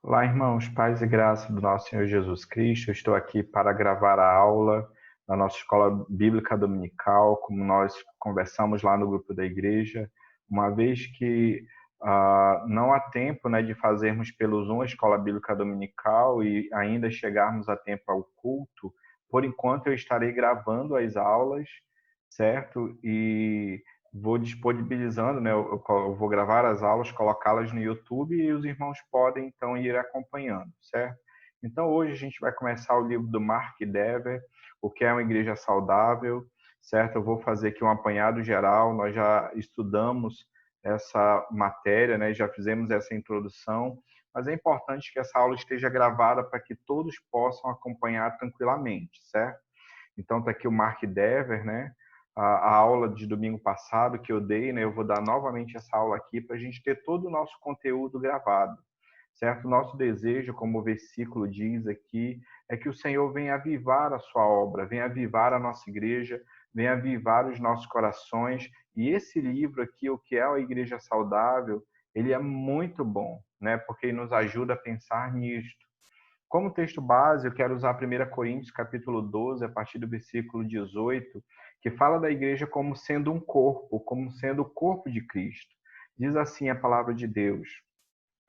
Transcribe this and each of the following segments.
Olá, irmãos, paz e graça do nosso Senhor Jesus Cristo. Eu estou aqui para gravar a aula da nossa escola bíblica dominical, como nós conversamos lá no grupo da igreja, uma vez que não há tempo, né, de fazermos pelo Zoom a escola bíblica dominical e ainda chegarmos a tempo ao culto. Por enquanto, eu estarei gravando as aulas, certo? E vou disponibilizando, né? Eu vou gravar as aulas, colocá-las no YouTube e os irmãos podem então ir acompanhando, certo? Então hoje a gente vai começar o livro do Mark Dever, O que é uma igreja saudável, certo? Eu vou fazer aqui um apanhado geral. Nós já estudamos essa matéria, né? Já fizemos essa introdução, mas é importante que essa aula esteja gravada para que todos possam acompanhar tranquilamente, certo? Então está aqui o Mark Dever, né? A aula de domingo passado que eu dei, né? Eu vou dar novamente essa aula aqui para a gente ter todo o nosso conteúdo gravado, certo? Nosso desejo, como o versículo diz aqui, é que o Senhor venha avivar a sua obra, venha avivar a nossa igreja, venha avivar os nossos corações. E esse livro aqui, O que é a Igreja Saudável, ele é muito bom, né? Porque ele nos ajuda a pensar nisto. Como texto base, eu quero usar 1 Coríntios, capítulo 12, a partir do versículo 18, que fala da igreja como sendo um corpo, como sendo o corpo de Cristo. Diz assim a palavra de Deus: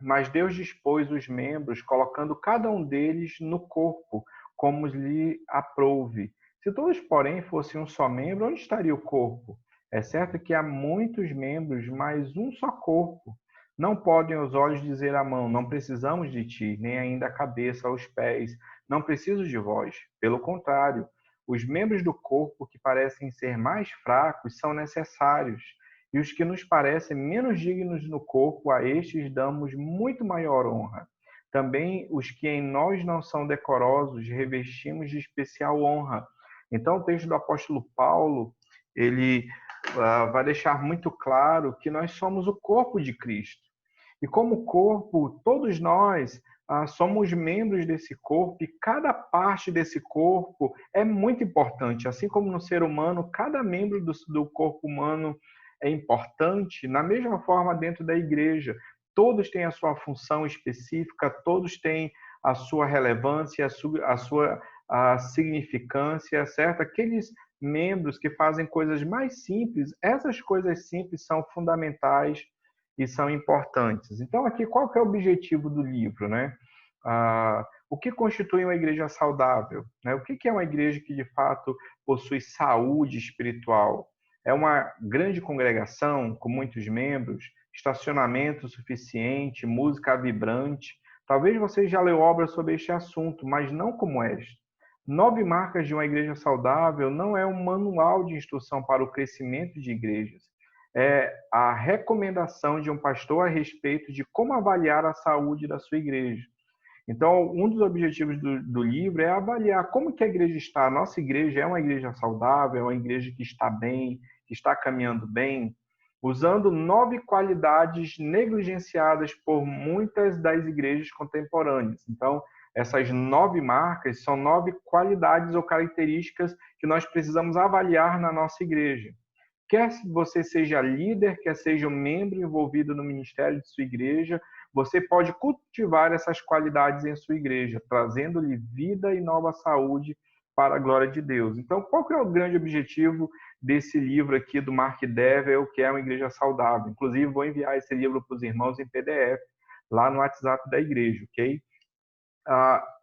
Mas Deus dispôs os membros, colocando cada um deles no corpo, como lhe aprouve. Se todos, porém, fossem um só membro, onde estaria o corpo? É certo que há muitos membros, mas um só corpo. Não podem os olhos dizer à mão, não precisamos de ti, nem ainda a cabeça aos pés, não preciso de vós. Pelo contrário, os membros do corpo que parecem ser mais fracos são necessários, e os que nos parecem menos dignos no corpo, a estes damos muito maior honra. Também os que em nós não são decorosos, revestimos de especial honra. Então, o texto do apóstolo Paulo, ele vai deixar muito claro que nós somos o corpo de Cristo. E como corpo, todos nós somos membros desse corpo e cada parte desse corpo é muito importante. Assim como no ser humano, cada membro do corpo humano é importante, na mesma forma dentro da igreja. Todos têm a sua função específica, todos têm a sua relevância, a significância, certo? Aqueles membros que fazem coisas mais simples, essas coisas simples são fundamentais e são importantes. Então, aqui, qual que é o objetivo do livro, né? O que constitui uma igreja saudável? Né? O que é uma igreja que, de fato, possui saúde espiritual? É uma grande congregação com muitos membros, estacionamento suficiente, música vibrante. Talvez você já leu obras sobre este assunto, mas não como esta. 9 marcas de uma igreja saudável não é um manual de instrução para o crescimento de igrejas. É a recomendação de um pastor a respeito de como avaliar a saúde da sua igreja. Então, um dos objetivos do livro é avaliar como que a igreja está. A nossa igreja é uma igreja saudável, é uma igreja que está bem, que está caminhando bem, usando 9 qualidades negligenciadas por muitas das igrejas contemporâneas. Então, essas 9 marcas são 9 qualidades ou características que nós precisamos avaliar na nossa igreja. Quer você seja líder, quer seja um membro envolvido no ministério de sua igreja, você pode cultivar essas qualidades em sua igreja, trazendo-lhe vida e nova saúde para a glória de Deus. Então, qual que é o grande objetivo desse livro aqui do Mark Dever, O que é uma igreja saudável? Inclusive, vou enviar esse livro para os irmãos em PDF lá no WhatsApp da igreja, ok?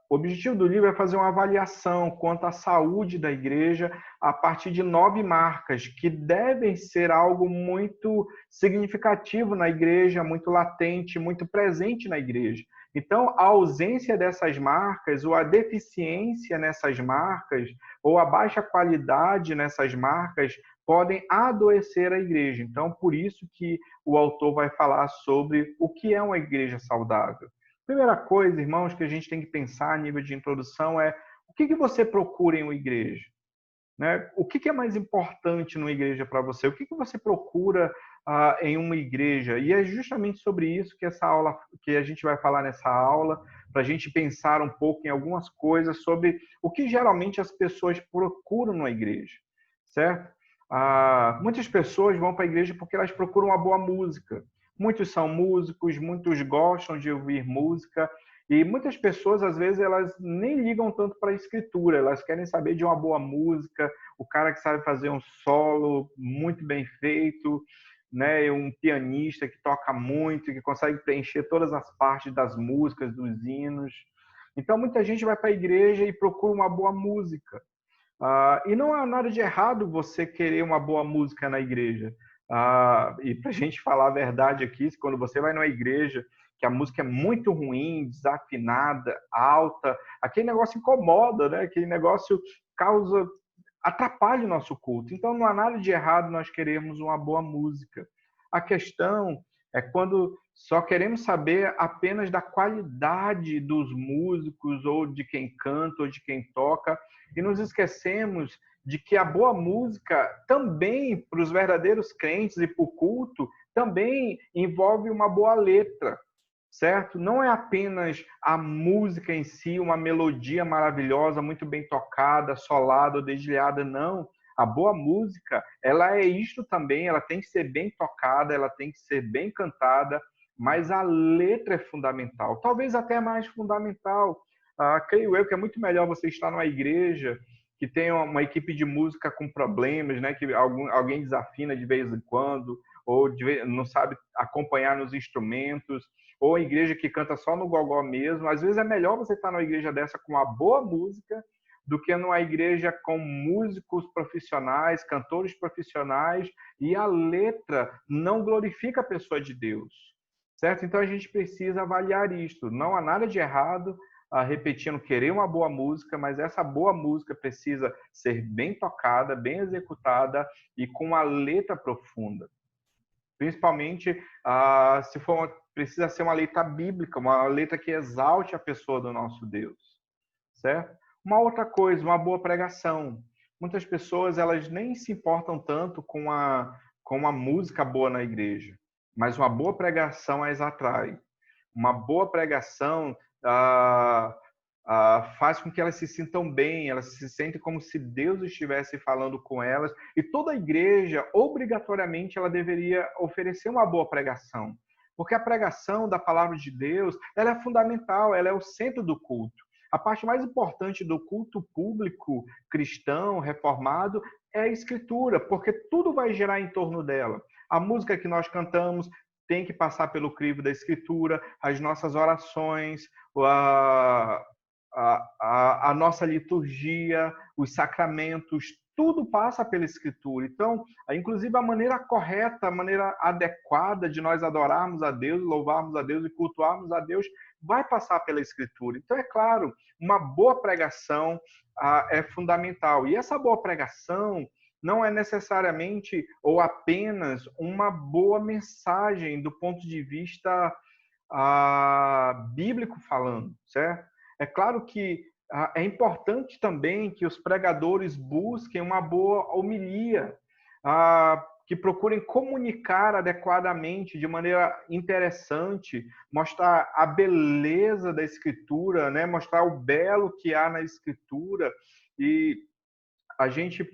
O objetivo do livro é fazer uma avaliação quanto à saúde da igreja a partir de 9 marcas que devem ser algo muito significativo na igreja, muito latente, muito presente na igreja. Então, a ausência dessas marcas, ou a deficiência nessas marcas, ou a baixa qualidade nessas marcas, podem adoecer a igreja. Então, por isso que o autor vai falar sobre o que é uma igreja saudável. Primeira coisa, irmãos, que a gente tem que pensar a nível de introdução é o que você procura em uma igreja? Né? O que é mais importante numa igreja para você? O que você procura em uma igreja? E é justamente sobre isso que essa aula, que a gente vai falar nessa aula, para a gente pensar um pouco em algumas coisas sobre o que geralmente as pessoas procuram numa igreja, certo? Muitas pessoas vão para a igreja porque elas procuram uma boa música. Muitos são músicos, muitos gostam de ouvir música E muitas pessoas, às vezes, elas nem ligam tanto para a escritura, elas querem saber de uma boa música, o cara que sabe fazer um solo muito bem feito, né? Um pianista que toca muito, que consegue preencher todas as partes das músicas, dos hinos. Então, muita gente vai para a igreja e procura uma boa música. E não há nada de errado você querer uma boa música na igreja. E para a gente falar a verdade aqui, quando você vai numa igreja que a música é muito ruim, desafinada, alta, aquele negócio incomoda, né? Aquele negócio causa, atrapalha o nosso culto. Então não há nada de errado nós queremos uma boa música. A questão é quando só queremos saber apenas da qualidade dos músicos, ou de quem canta, ou de quem toca, e nos esquecemos de que a boa música também, para os verdadeiros crentes e para o culto, também envolve uma boa letra, certo? Não é apenas a música em si, uma melodia maravilhosa, muito bem tocada, solada ou dedilhada, não. A boa música, ela é isto também, ela tem que ser bem tocada, ela tem que ser bem cantada, mas a letra é fundamental, talvez até mais fundamental. Creio eu que é muito melhor você estar numa igreja que tem uma equipe de música com problemas, né? Que alguém desafina de vez em quando, ou não sabe acompanhar nos instrumentos, ou a igreja que canta só no gogó mesmo. Às vezes é melhor você estar numa igreja dessa com uma boa música do que numa igreja com músicos profissionais, cantores profissionais, e a letra não glorifica a pessoa de Deus, certo? Então a gente precisa avaliar isto. Não há nada de errado repetindo, querer uma boa música, mas essa boa música precisa ser bem tocada, bem executada e com uma letra profunda. Principalmente se for precisa ser uma letra bíblica, uma letra que exalte a pessoa do nosso Deus, certo? Uma outra coisa, uma boa pregação. Muitas pessoas elas nem se importam tanto com uma música boa na igreja, mas uma boa pregação as atrai. Uma boa pregação faz com que elas se sintam bem, elas se sentem como se Deus estivesse falando com elas. E toda igreja, obrigatoriamente, ela deveria oferecer uma boa pregação. Porque a pregação da palavra de Deus, ela é fundamental, ela é o centro do culto. A parte mais importante do culto público cristão, reformado, é a escritura, porque tudo vai girar em torno dela. A música que nós cantamos tem que passar pelo crivo da escritura, as nossas orações, a nossa liturgia, os sacramentos, tudo passa pela escritura. Então, inclusive a maneira correta, a maneira adequada de nós adorarmos a Deus, louvarmos a Deus e cultuarmos a Deus, vai passar pela escritura. Então, é claro, uma boa pregação é fundamental. E essa boa pregação não é necessariamente ou apenas uma boa mensagem do ponto de vista bíblico falando, certo? É claro que é importante também que os pregadores busquem uma boa homilia, que procurem comunicar adequadamente, de maneira interessante, mostrar a beleza da Escritura, né? Mostrar o belo que há na Escritura. E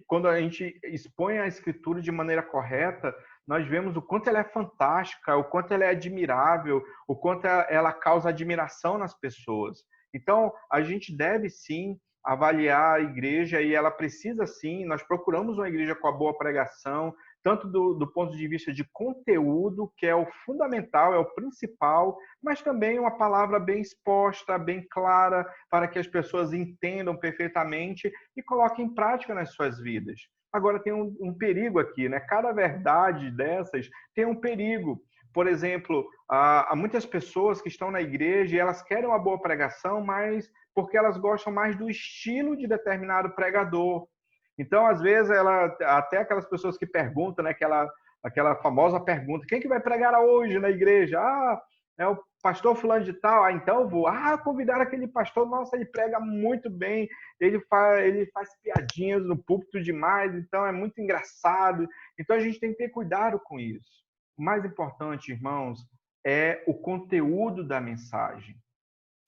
quando a gente expõe a Escritura de maneira correta, nós vemos o quanto ela é fantástica, o quanto ela é admirável, o quanto ela causa admiração nas pessoas. Então, a gente deve sim avaliar a igreja, e ela precisa sim, nós procuramos uma igreja com a boa pregação, tanto do ponto de vista de conteúdo, que é o fundamental, é o principal, mas também uma palavra bem exposta, bem clara, para que as pessoas entendam perfeitamente e coloquem em prática nas suas vidas. Agora, tem um perigo aqui, né? Cada verdade dessas tem um perigo. Por exemplo, há muitas pessoas que estão na igreja e elas querem uma boa pregação, mas porque elas gostam mais do estilo de determinado pregador. Então, às vezes, até aquelas pessoas que perguntam, né, aquela famosa pergunta, quem que vai pregar hoje na igreja? É o pastor fulano de tal, então eu vou. Convidar aquele pastor, nossa, ele prega muito bem, ele faz piadinhas no púlpito demais, então é muito engraçado. Então a gente tem que ter cuidado com isso. O mais importante, irmãos, é o conteúdo da mensagem,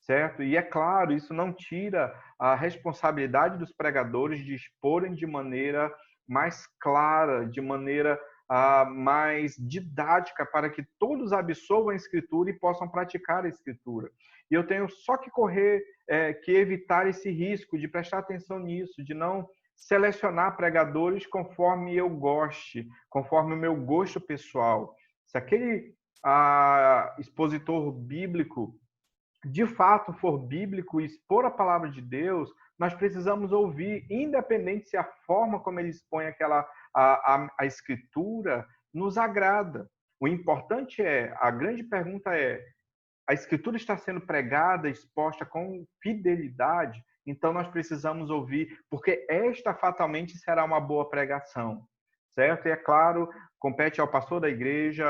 certo? E é claro, isso não tira a responsabilidade dos pregadores de exporem de maneira mais clara, de maneira mais didática para que todos absorvam a Escritura e possam praticar a Escritura. E eu tenho só que que evitar esse risco de prestar atenção nisso, de não selecionar pregadores conforme eu goste, conforme o meu gosto pessoal. Se aquele expositor bíblico de fato for bíblico e expor a palavra de Deus, nós precisamos ouvir, independente se a forma como ele expõe a escritura nos agrada. O importante a grande pergunta a escritura está sendo pregada, exposta com fidelidade, então nós precisamos ouvir, porque esta fatalmente será uma boa pregação, certo? E é claro, compete ao pastor da igreja,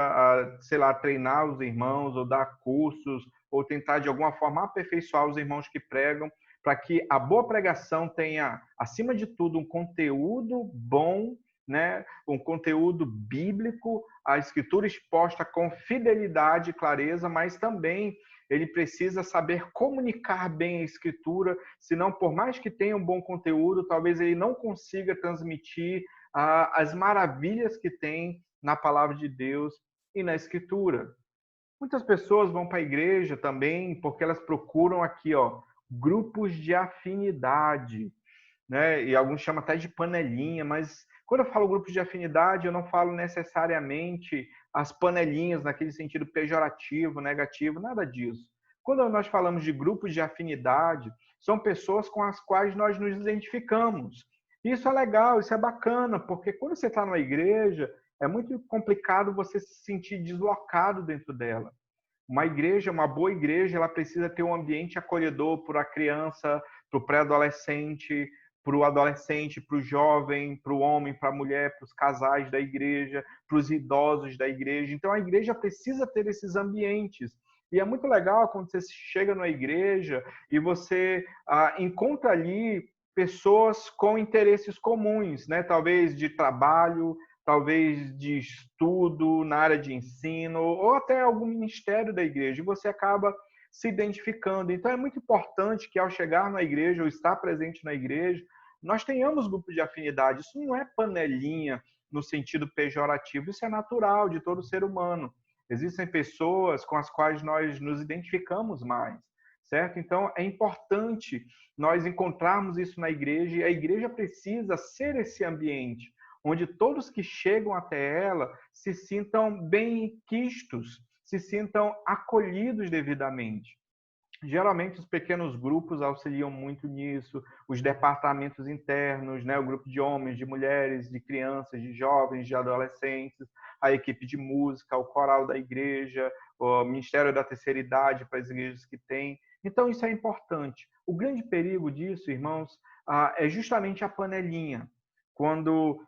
sei lá, treinar os irmãos, ou dar cursos, ou tentar de alguma forma aperfeiçoar os irmãos que pregam, para que a boa pregação tenha, acima de tudo, um conteúdo bom, né? Um conteúdo bíblico, a escritura exposta com fidelidade e clareza, mas também ele precisa saber comunicar bem a escritura, senão, por mais que tenha um bom conteúdo, talvez ele não consiga transmitir as maravilhas que tem na palavra de Deus e na escritura. Muitas pessoas vão para a igreja também porque elas procuram aqui, grupos de afinidade, né? E alguns chamam até de panelinha, mas quando eu falo grupos de afinidade, eu não falo necessariamente as panelinhas naquele sentido pejorativo, negativo, nada disso. Quando nós falamos de grupos de afinidade, são pessoas com as quais nós nos identificamos. Isso é legal, isso é bacana, porque quando você está numa igreja, é muito complicado você se sentir deslocado dentro dela. Uma igreja, uma boa igreja, ela precisa ter um ambiente acolhedor para a criança, para o pré-adolescente, para o adolescente, para o jovem, para o homem, para a mulher, para os casais da igreja, para os idosos da igreja. Então, a igreja precisa ter esses ambientes. E é muito legal quando você chega na igreja e você encontra ali pessoas com interesses comuns, né? Talvez de trabalho, talvez de estudo na área de ensino, ou até algum ministério da igreja, e você acaba se identificando. Então, é muito importante que, ao chegar na igreja ou estar presente na igreja, nós tenhamos grupos de afinidade. Isso não é panelinha no sentido pejorativo, isso é natural de todo ser humano. Existem pessoas com as quais nós nos identificamos mais, certo? Então, é importante nós encontrarmos isso na igreja, e a igreja precisa ser esse ambiente onde todos que chegam até ela se sintam bem quistos, se sintam acolhidos devidamente. Geralmente, os pequenos grupos auxiliam muito nisso, os departamentos internos, né? O grupo de homens, de mulheres, de crianças, de jovens, de adolescentes, a equipe de música, o coral da igreja, o Ministério da Terceira Idade para as igrejas que têm. Então, isso é importante. O grande perigo disso, irmãos, é justamente a panelinha. Quando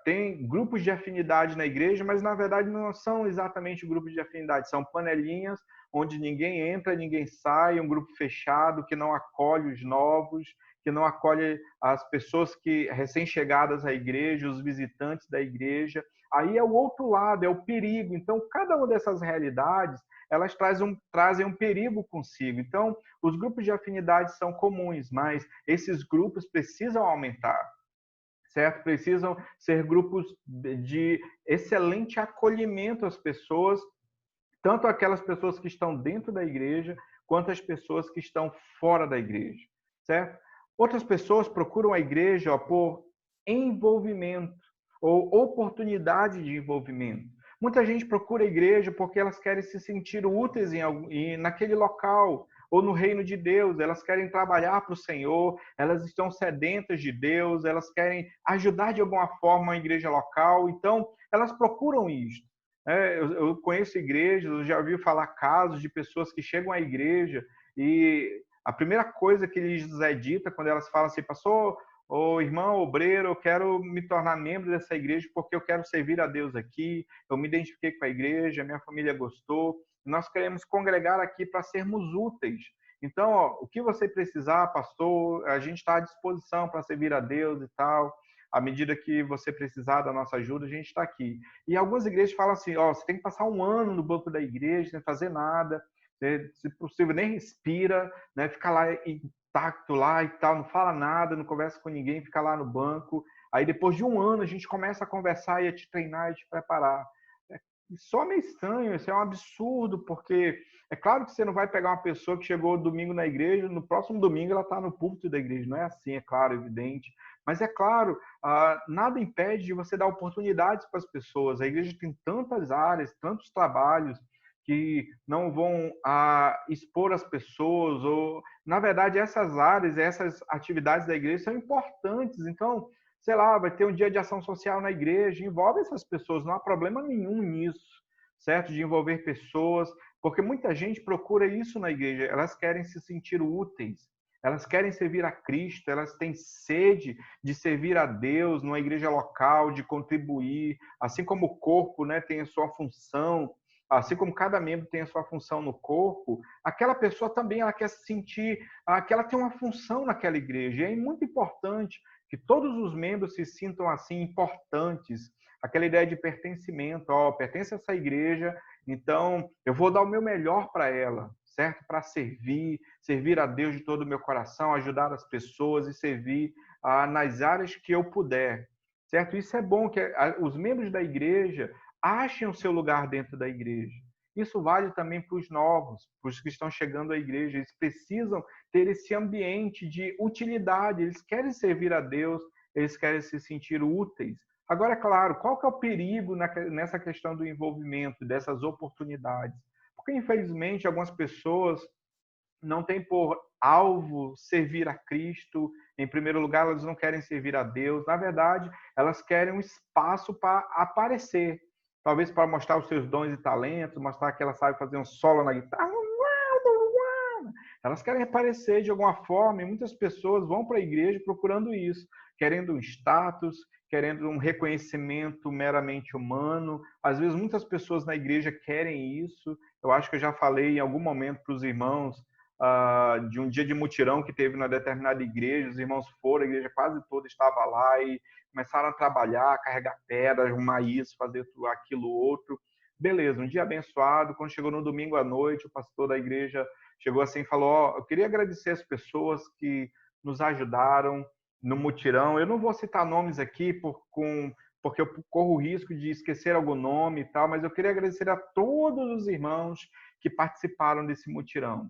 tem grupos de afinidade na igreja, mas na verdade não são exatamente grupos de afinidade, são panelinhas onde ninguém entra, ninguém sai, um grupo fechado que não acolhe os novos, que não acolhe as pessoas que recém-chegadas à igreja, os visitantes da igreja. Aí é o outro lado, é o perigo. Então, cada uma dessas realidades, elas trazem um perigo consigo. Então, os grupos de afinidade são comuns, mas esses grupos precisam aumentar, certo? Precisam ser grupos de excelente acolhimento às pessoas, tanto aquelas pessoas que estão dentro da igreja, quanto as pessoas que estão fora da igreja, certo? Outras pessoas procuram a igreja por envolvimento ou oportunidade de envolvimento. Muita gente procura a igreja porque elas querem se sentir úteis naquele local ou no reino de Deus. Elas querem trabalhar para o Senhor, elas estão sedentas de Deus, elas querem ajudar de alguma forma a igreja local. Então, elas procuram isso. Eu conheço igrejas, eu já ouvi falar casos de pessoas que chegam à igreja e a primeira coisa que lhes é dita quando elas falam assim, pastor, ô irmão, obreiro, eu quero me tornar membro dessa igreja porque eu quero servir a Deus aqui, eu me identifiquei com a igreja, minha família gostou, nós queremos congregar aqui para sermos úteis. Então, o que você precisar, pastor, a gente está à disposição para servir a Deus e tal. À medida que você precisar da nossa ajuda, a gente está aqui. E algumas igrejas falam assim, você tem que passar um ano no banco da igreja, sem fazer nada, se possível nem respira, né? Fica lá intacto lá e tal, não fala nada, não conversa com ninguém, fica lá no banco. Aí depois de um ano a gente começa a conversar e a te treinar e te preparar. Só meio estranho, isso é um absurdo, porque é claro que você não vai pegar uma pessoa que chegou domingo na igreja, no próximo domingo ela está no púlpito da igreja, não é assim, é claro, evidente. Mas é claro, nada impede de você dar oportunidades para as pessoas. A igreja tem tantas áreas, tantos trabalhos que não vão expor as pessoas, ou, na verdade, essas áreas, essas atividades da igreja são importantes. Então, sei lá, vai ter um dia de ação social na igreja, envolve essas pessoas, não há problema nenhum nisso, certo? De envolver pessoas, porque muita gente procura isso na igreja, elas querem se sentir úteis, elas querem servir a Cristo, elas têm sede de servir a Deus numa igreja local, de contribuir, assim como o corpo, né, tem a sua função, assim como cada membro tem a sua função no corpo, aquela pessoa também ela quer se sentir que ela tem uma função naquela igreja. E é muito importante que todos os membros se sintam assim importantes, aquela ideia de pertencimento, pertence a essa igreja, então eu vou dar o meu melhor para ela, certo? Para servir a Deus de todo o meu coração, ajudar as pessoas e servir nas áreas que eu puder, certo? Isso é bom que os membros da igreja achem o seu lugar dentro da igreja. Isso vale também para os novos, para os que estão chegando à igreja. Eles precisam ter esse ambiente de utilidade. Eles querem servir a Deus, eles querem se sentir úteis. Agora, é claro, qual que é o perigo nessa questão do envolvimento, dessas oportunidades? Porque, infelizmente, algumas pessoas não têm por alvo servir a Cristo. Em primeiro lugar, elas não querem servir a Deus. Na verdade, elas querem um espaço para aparecer. Talvez para mostrar os seus dons e talentos, mostrar que ela sabe fazer um solo na guitarra. Elas querem aparecer de alguma forma e muitas pessoas vão para a igreja procurando isso, querendo um status, querendo um reconhecimento meramente humano. Às vezes, muitas pessoas na igreja querem isso. Eu acho que eu já falei em algum momento para os irmãos de um dia de mutirão que teve na determinada igreja. Os irmãos foram, a igreja quase toda estava lá e começaram a trabalhar, carregar pedras, arrumar isso, fazer aquilo outro. Beleza, um dia abençoado. Quando chegou no domingo à noite, o pastor da igreja chegou assim e falou: eu queria agradecer as pessoas que nos ajudaram no mutirão. Eu não vou citar nomes aqui porque eu corro o risco de esquecer algum nome e tal, mas eu queria agradecer a todos os irmãos que participaram desse mutirão.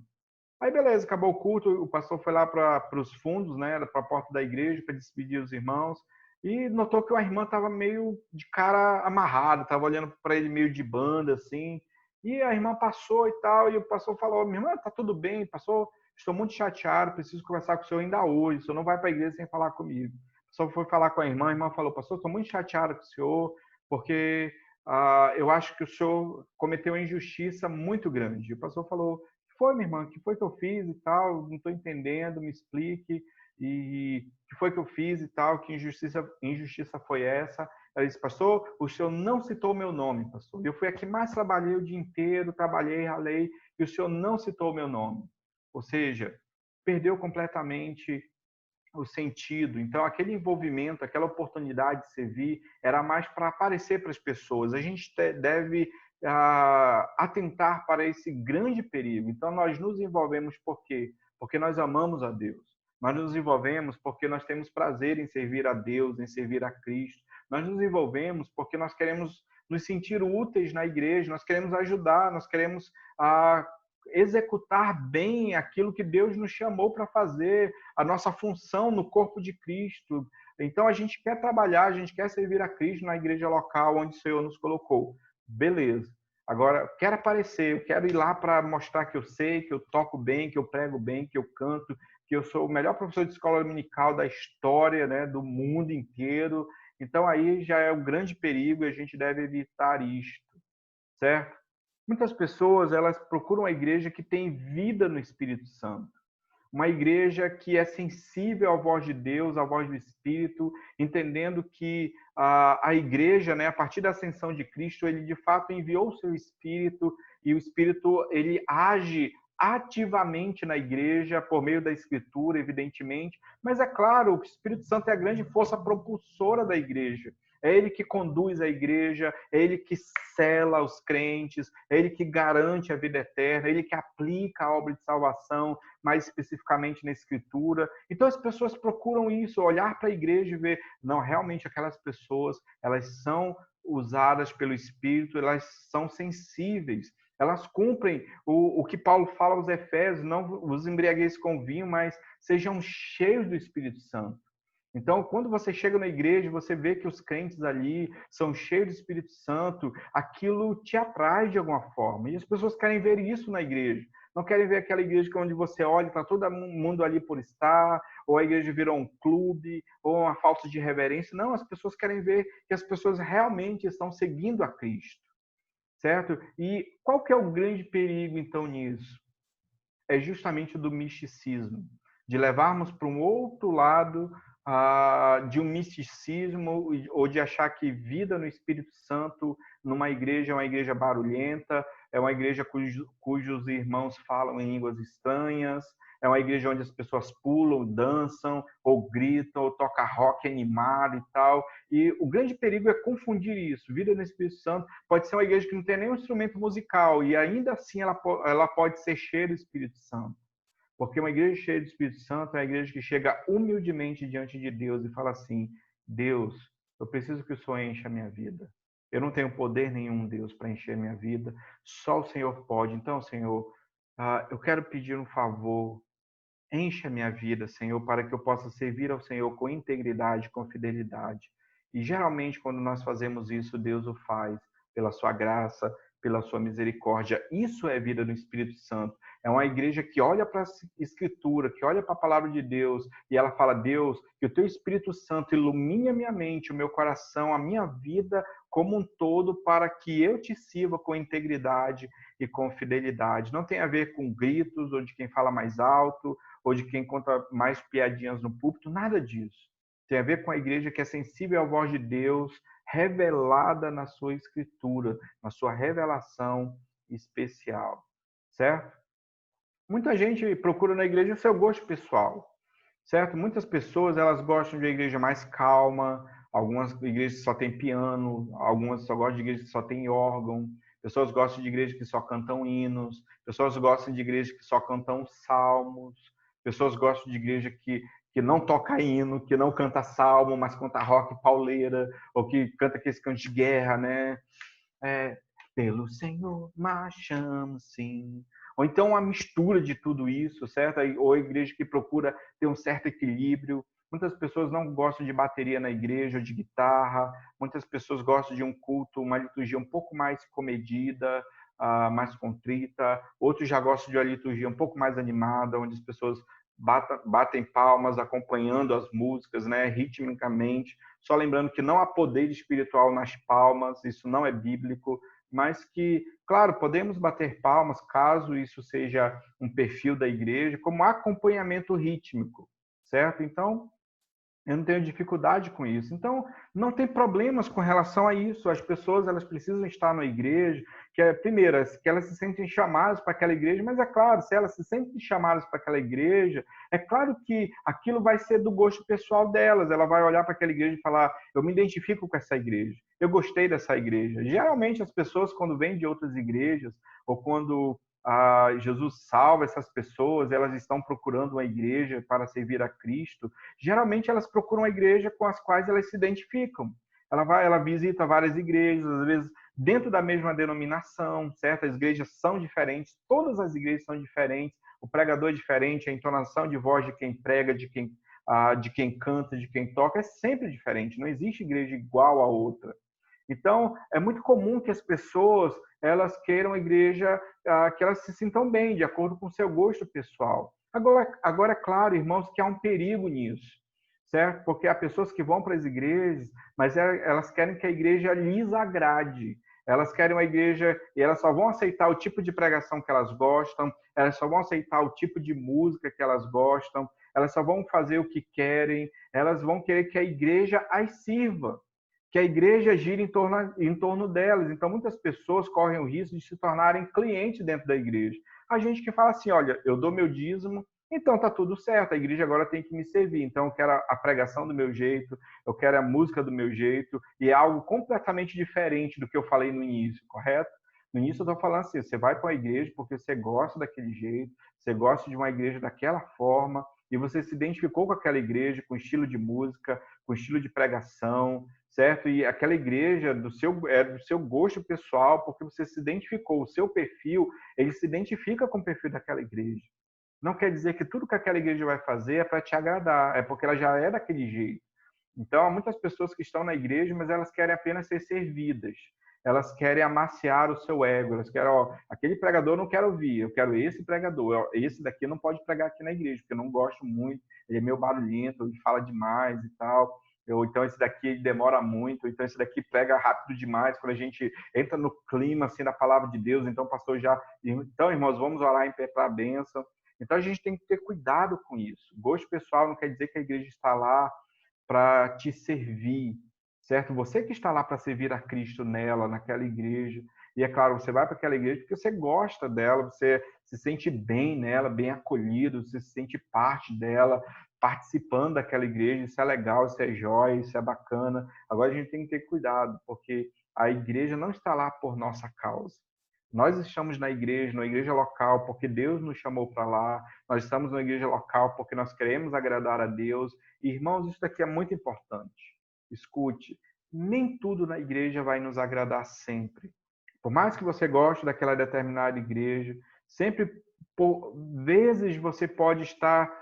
Aí, beleza, acabou o culto, o pastor foi lá para os fundos, né, para a porta da igreja, para despedir os irmãos, e notou que a irmã estava meio de cara amarrada, estava olhando para ele meio de banda, assim, e a irmã passou e tal, e o pastor falou: minha irmã, tá tudo bem, pastor, estou muito chateado, preciso conversar com o senhor ainda hoje, o senhor não vai para a igreja sem falar comigo. O pastor foi falar com a irmã falou: pastor, estou muito chateado com o senhor, porque eu acho que o senhor cometeu uma injustiça muito grande. E o pastor falou: foi, minha irmã, o que foi que eu fiz e tal, não estou entendendo, me explique, e o que foi que eu fiz e tal, que injustiça foi essa? Ela disse: pastor, o senhor não citou o meu nome, pastor. Eu fui aqui mais trabalhei o dia inteiro, trabalhei, ralei, e o senhor não citou o meu nome. Ou seja, perdeu completamente o sentido. Então, aquele envolvimento, aquela oportunidade de servir, era mais para aparecer para as pessoas. A gente deve atentar para esse grande perigo. Então, nós nos envolvemos por quê? Porque nós amamos a Deus. Nós nos envolvemos porque nós temos prazer em servir a Deus, em servir a Cristo. Nós nos envolvemos porque nós queremos nos sentir úteis na igreja, nós queremos ajudar, nós queremos executar bem aquilo que Deus nos chamou para fazer, a nossa função no corpo de Cristo. Então, a gente quer trabalhar, a gente quer servir a Cristo na igreja local onde o Senhor nos colocou. Beleza. Agora, eu quero aparecer, eu quero ir lá para mostrar que eu sei, que eu toco bem, que eu prego bem, que eu canto, que eu sou o melhor professor de escola dominical da história, né, do mundo inteiro. Então, aí já é um grande perigo e a gente deve evitar isto, certo? Muitas pessoas, elas procuram uma igreja que tem vida no Espírito Santo. Uma igreja que é sensível à voz de Deus, à voz do Espírito, entendendo que a igreja, né, a partir da ascensão de Cristo, ele de fato enviou o seu Espírito, e o Espírito ele age ativamente na igreja, por meio da Escritura, evidentemente, mas é claro, o Espírito Santo é a grande força propulsora da igreja. É Ele que conduz a igreja, é Ele que sela os crentes, é Ele que garante a vida eterna, é Ele que aplica a obra de salvação, mais especificamente na Escritura. Então as pessoas procuram isso, olhar para a igreja e ver, não, realmente aquelas pessoas, elas são usadas pelo Espírito, elas são sensíveis, elas cumprem o que Paulo fala aos Efésios, não os embriagueis com vinho, mas sejam cheios do Espírito Santo. Então, quando você chega na igreja, você vê que os crentes ali são cheios do Espírito Santo, aquilo te atrai de alguma forma. E as pessoas querem ver isso na igreja. Não querem ver aquela igreja onde você olha, está todo mundo ali por estar, ou a igreja virou um clube, ou uma falta de reverência. Não, as pessoas querem ver que as pessoas realmente estão seguindo a Cristo, certo? E qual que é o grande perigo, então, nisso? É justamente o do misticismo, de levarmos para um outro lado de um misticismo ou de achar que vida no Espírito Santo numa igreja é uma igreja barulhenta, é uma igreja cujos irmãos falam em línguas estranhas, é uma igreja onde as pessoas pulam, dançam, ou gritam, ou tocam rock animado e tal. E o grande perigo é confundir isso. Vida no Espírito Santo pode ser uma igreja que não tem nenhum instrumento musical e ainda assim ela pode ser cheia do Espírito Santo. Porque uma igreja cheia do Espírito Santo é uma igreja que chega humildemente diante de Deus e fala assim: Deus, eu preciso que o Senhor encha a minha vida. Eu não tenho poder nenhum, Deus, para encher a minha vida. Só o Senhor pode. Então, Senhor, eu quero pedir um favor. Enche a minha vida, Senhor, para que eu possa servir ao Senhor com integridade, com fidelidade. E geralmente, quando nós fazemos isso, Deus o faz pela sua graça, pela sua misericórdia. Isso é vida do Espírito Santo. É uma igreja que olha para a Escritura, que olha para a palavra de Deus e ela fala: Deus, que o teu Espírito Santo ilumine a minha mente, o meu coração, a minha vida como um todo, para que eu te sirva com integridade e com fidelidade. Não tem a ver com gritos ou de quem fala mais alto, ou de quem conta mais piadinhas no púlpito, nada disso. Tem a ver com a igreja que é sensível à voz de Deus, revelada na sua Escritura, na sua revelação especial, certo? Muita gente procura na igreja o seu gosto pessoal, certo? Muitas pessoas, elas gostam de uma igreja mais calma, algumas igrejas só tem piano, algumas só gostam de igrejas que só tem órgão, pessoas gostam de igrejas que só cantam hinos, pessoas gostam de igrejas que só cantam salmos, pessoas gostam de igreja que não toca hino, que não canta salmo, mas canta rock pauleira, ou que canta aqueles cantos de guerra, né? Pelo Senhor marchamos sim. Ou então uma mistura de tudo isso, certo? Ou a igreja que procura ter um certo equilíbrio. Muitas pessoas não gostam de bateria na igreja, ou de guitarra. Muitas pessoas gostam de um culto, uma liturgia um pouco mais comedida, mais contrita. Outros já gostam de uma liturgia um pouco mais animada, onde as pessoas batem palmas acompanhando as músicas, né, ritmicamente. Só lembrando que não há poder espiritual nas palmas, isso não é bíblico, mas que, claro, podemos bater palmas caso isso seja um perfil da igreja, como acompanhamento rítmico, certo? Então, eu não tenho dificuldade com isso. Então, não tem problemas com relação a isso. As pessoas, elas precisam estar na igreja, primeiro, que elas se sentem chamadas para aquela igreja, mas é claro, se elas se sentem chamadas para aquela igreja, é claro que aquilo vai ser do gosto pessoal delas. Ela vai olhar para aquela igreja e falar: eu me identifico com essa igreja, eu gostei dessa igreja. Geralmente, as pessoas, quando vêm de outras igrejas, ou quando Jesus salva essas pessoas, elas estão procurando uma igreja para servir a Cristo, geralmente elas procuram uma igreja com as quais elas se identificam. Ela visita várias igrejas, às vezes dentro da mesma denominação, certo? As igrejas são diferentes, todas as igrejas são diferentes, o pregador é diferente, a entonação de voz de quem prega, de quem canta, de quem toca, é sempre diferente, não existe igreja igual a outra. Então, é muito comum que as pessoas elas queiram a igreja que elas se sintam bem, de acordo com o seu gosto pessoal. Agora, é claro, irmãos, que há um perigo nisso, certo? Porque há pessoas que vão para as igrejas, mas elas querem que a igreja lhes agrade. Elas querem uma igreja e elas só vão aceitar o tipo de pregação que elas gostam, elas só vão aceitar o tipo de música que elas gostam, elas só vão fazer o que querem, elas vão querer que a igreja as sirva, que a igreja gira em torno delas. Então, muitas pessoas correm o risco de se tornarem clientes dentro da igreja. A gente que fala assim: olha, eu dou meu dízimo, então tá tudo certo, a igreja agora tem que me servir. Então eu quero a pregação do meu jeito, eu quero a música do meu jeito, e é algo completamente diferente do que eu falei no início, correto? No início eu estou falando assim, você vai para a igreja porque você gosta daquele jeito, você gosta de uma igreja daquela forma, e você se identificou com aquela igreja, com o estilo de música, com o estilo de pregação, certo? E aquela igreja é do seu gosto pessoal, porque você se identificou, o seu perfil, ele se identifica com o perfil daquela igreja. Não quer dizer que tudo que aquela igreja vai fazer é para te agradar, é porque ela já é daquele jeito. Então, há muitas pessoas que estão na igreja, mas elas querem apenas ser servidas. Elas querem amaciar o seu ego. Elas querem, ó, aquele pregador eu não quero ouvir, eu quero esse pregador. Ó, esse daqui não pode pregar aqui na igreja, porque eu não gosto muito, ele é meio barulhento, ele fala demais e tal. Então, esse daqui demora muito, então esse daqui prega rápido demais. Quando a gente entra no clima assim, da palavra de Deus, então o pastor já. Então, irmãos, vamos orar em pé para a bênção. Então, a gente tem que ter cuidado com isso. Gosto pessoal não quer dizer que a igreja está lá para te servir, certo? Você que está lá para servir a Cristo nela, naquela igreja. E é claro, você vai para aquela igreja porque você gosta dela, você se sente bem nela, bem acolhido, você se sente parte dela, participando daquela igreja. Isso é legal, isso é jóia, isso é bacana. Agora a gente tem que ter cuidado, porque a igreja não está lá por nossa causa. Nós estamos na igreja local, porque Deus nos chamou para lá. Nós estamos na igreja local porque nós queremos agradar a Deus. E, irmãos, isso daqui é muito importante. Escute, nem tudo na igreja vai nos agradar sempre. Por mais que você goste daquela determinada igreja, sempre, por vezes, você pode estar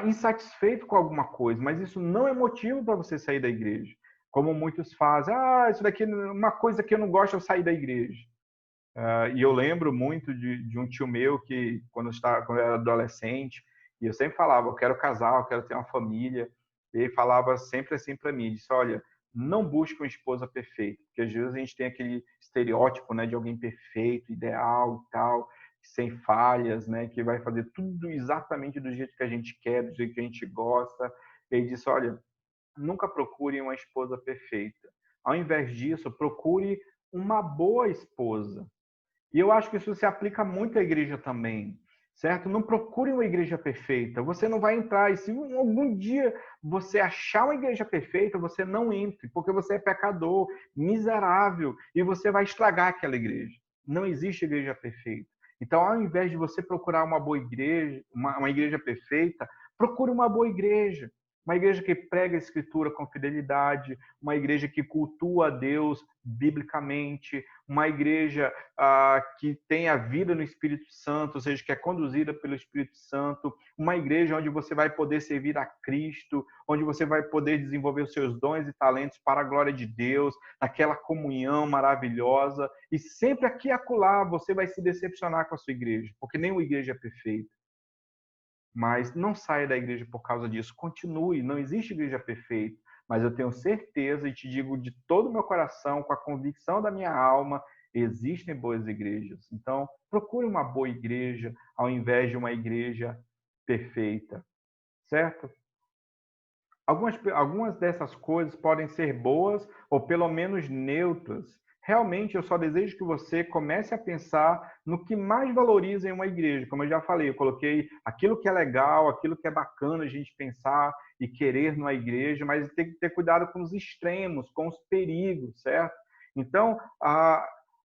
insatisfeito com alguma coisa, mas isso não é motivo para você sair da igreja. Como muitos fazem, isso daqui é uma coisa que eu não gosto, eu sair da igreja. E eu lembro muito de um tio meu que, quando eu era adolescente, e eu sempre falava, eu quero casar, eu quero ter uma família. E ele falava sempre assim para mim, disse, olha, não busque uma esposa perfeita, porque às vezes a gente tem aquele estereótipo, né, de alguém perfeito, ideal e tal, sem falhas, né, que vai fazer tudo exatamente do jeito que a gente quer, do jeito que a gente gosta. Ele disse, olha, nunca procure uma esposa perfeita. Ao invés disso, procure uma boa esposa. E eu acho que isso se aplica muito à igreja também, certo? Não procure uma igreja perfeita. Você não vai entrar. E se algum dia você achar uma igreja perfeita, você não entre, porque você é pecador, miserável, e você vai estragar aquela igreja. Não existe igreja perfeita. Então, ao invés de você procurar uma boa igreja, uma igreja perfeita, procure uma boa igreja. Uma igreja que prega a escritura com fidelidade, uma igreja que cultua a Deus biblicamente, uma igreja que tem a vida no Espírito Santo, ou seja, que é conduzida pelo Espírito Santo, uma igreja onde você vai poder servir a Cristo, onde você vai poder desenvolver os seus dons e talentos para a glória de Deus, naquela comunhão maravilhosa, e sempre aqui e acolá você vai se decepcionar com a sua igreja, porque nenhuma igreja é perfeita. Mas não saia da igreja por causa disso. Continue, não existe igreja perfeita. Mas eu tenho certeza e te digo de todo o meu coração, com a convicção da minha alma, existem boas igrejas. Então, procure uma boa igreja ao invés de uma igreja perfeita, certo? Algumas dessas coisas podem ser boas ou pelo menos neutras. Realmente, eu só desejo que você comece a pensar no que mais valoriza em uma igreja. Como eu já falei, eu coloquei aquilo que é legal, aquilo que é bacana a gente pensar e querer numa igreja, mas tem que ter cuidado com os extremos, com os perigos, certo? Então,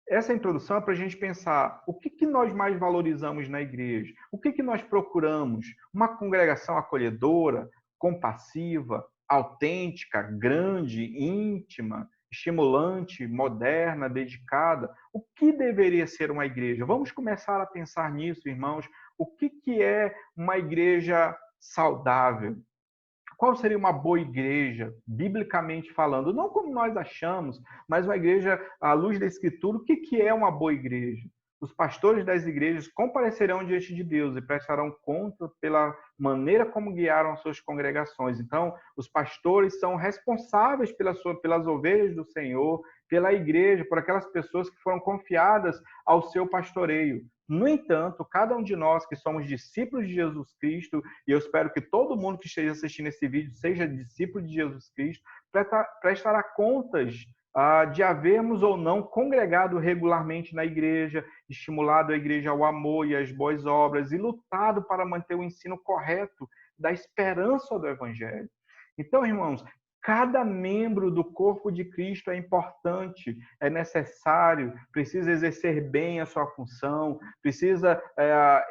essa introdução é para a gente pensar o que nós mais valorizamos na igreja, o que nós procuramos. Uma congregação acolhedora, compassiva, autêntica, grande, íntima, estimulante, moderna, dedicada. O que deveria ser uma igreja? Vamos começar a pensar nisso, irmãos. O que é uma igreja saudável? Qual seria uma boa igreja, biblicamente falando? Não como nós achamos, mas uma igreja à luz da Escritura. O que é uma boa igreja? Os pastores das igrejas comparecerão diante de Deus e prestarão conta pela maneira como guiaram suas congregações. Então, os pastores são responsáveis pelas ovelhas do Senhor, pela igreja, por aquelas pessoas que foram confiadas ao seu pastoreio. No entanto, cada um de nós que somos discípulos de Jesus Cristo, e eu espero que todo mundo que esteja assistindo esse vídeo seja discípulo de Jesus Cristo, prestará contas de havermos ou não congregado regularmente na igreja, estimulado a igreja ao amor e às boas obras e lutado para manter o ensino correto da esperança do Evangelho. Então, irmãos, cada membro do corpo de Cristo é importante, é necessário, precisa exercer bem a sua função, precisa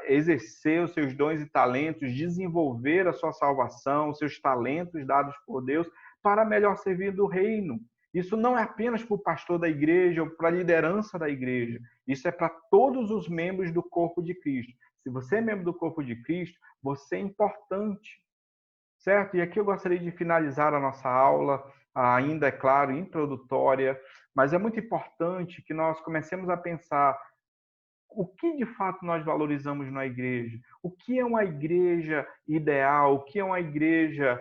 exercer os seus dons e talentos, desenvolver a sua salvação, os seus talentos dados por Deus para melhor servir do reino. Isso não é apenas para o pastor da igreja ou para a liderança da igreja. Isso é para todos os membros do corpo de Cristo. Se você é membro do corpo de Cristo, você é importante. Certo? E aqui eu gostaria de finalizar a nossa aula, ainda, é claro, introdutória, mas é muito importante que nós comecemos a pensar o que de fato nós valorizamos na igreja, o que é uma igreja ideal, o que é uma igreja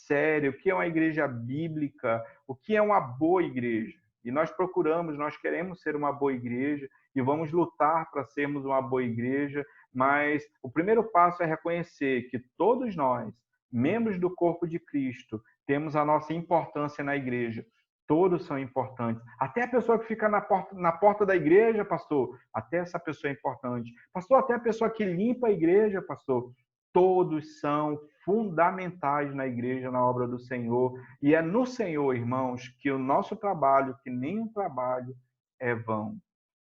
séria, o que é uma igreja bíblica, o que é uma boa igreja. E nós procuramos, nós queremos ser uma boa igreja e vamos lutar para sermos uma boa igreja, mas o primeiro passo é reconhecer que todos nós, membros do corpo de Cristo, temos a nossa importância na igreja. Todos são importantes. Até a pessoa que fica na porta da igreja, pastor, até essa pessoa é importante. Pastor, até a pessoa que limpa a igreja, pastor, todos são fundamentais na igreja, na obra do Senhor. E é no Senhor, irmãos, que o nosso trabalho, que nenhum trabalho é vão.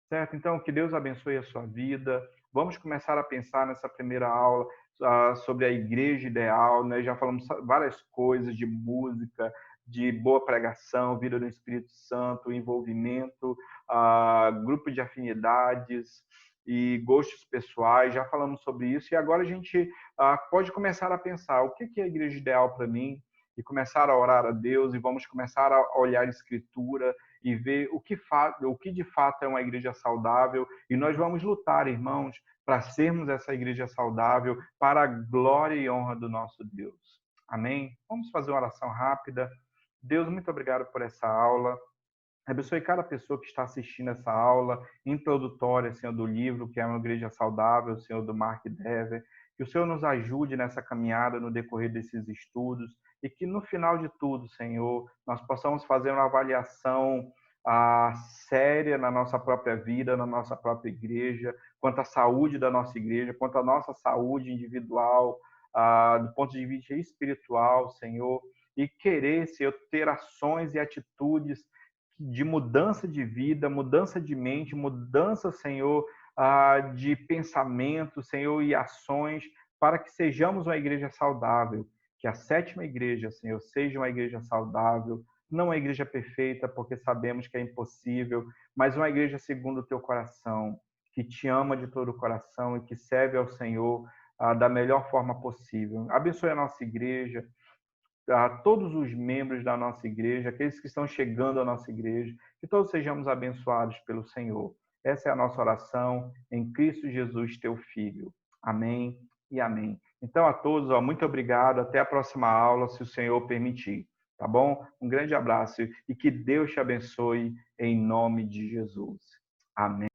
Certo? Então, que Deus abençoe a sua vida. Vamos começar a pensar nessa primeira aula sobre a igreja ideal, né? Já falamos várias coisas de música, de boa pregação, vida do Espírito Santo, envolvimento, grupo de afinidades e gostos pessoais. Já falamos sobre isso e agora a gente pode começar a pensar o que é a igreja ideal para mim e começar a orar a Deus e vamos começar a olhar a Escritura e ver o que de fato é uma igreja saudável. E nós vamos lutar, irmãos, para sermos essa igreja saudável para a glória e honra do nosso Deus. Amém? Vamos fazer uma oração rápida. Deus, muito obrigado por essa aula. Abençoe cada pessoa que está assistindo essa aula introdutória, Senhor, do livro, que é uma igreja saudável, Senhor, do Mark Dever. Que o Senhor nos ajude nessa caminhada, no decorrer desses estudos, e que no final de tudo, Senhor, nós possamos fazer uma avaliação séria na nossa própria vida, na nossa própria igreja, quanto à saúde da nossa igreja, quanto à nossa saúde individual, do ponto de vista espiritual, Senhor, e querer, Senhor, ter ações e atitudes de mudança de vida, mudança de mente, mudança, Senhor, de pensamento, Senhor, e ações, para que sejamos uma igreja saudável. Que a sétima igreja, Senhor, seja uma igreja saudável, não uma igreja perfeita, porque sabemos que é impossível, mas uma igreja segundo o teu coração, que te ama de todo o coração e que serve ao Senhor da melhor forma possível. Abençoe a nossa igreja, a todos os membros da nossa igreja, aqueles que estão chegando à nossa igreja, que todos sejamos abençoados pelo Senhor. Essa é a nossa oração em Cristo Jesus, teu Filho. Amém e amém. Então, a todos, muito obrigado. Até a próxima aula, se o Senhor permitir. Tá bom? Um grande abraço e que Deus te abençoe em nome de Jesus. Amém.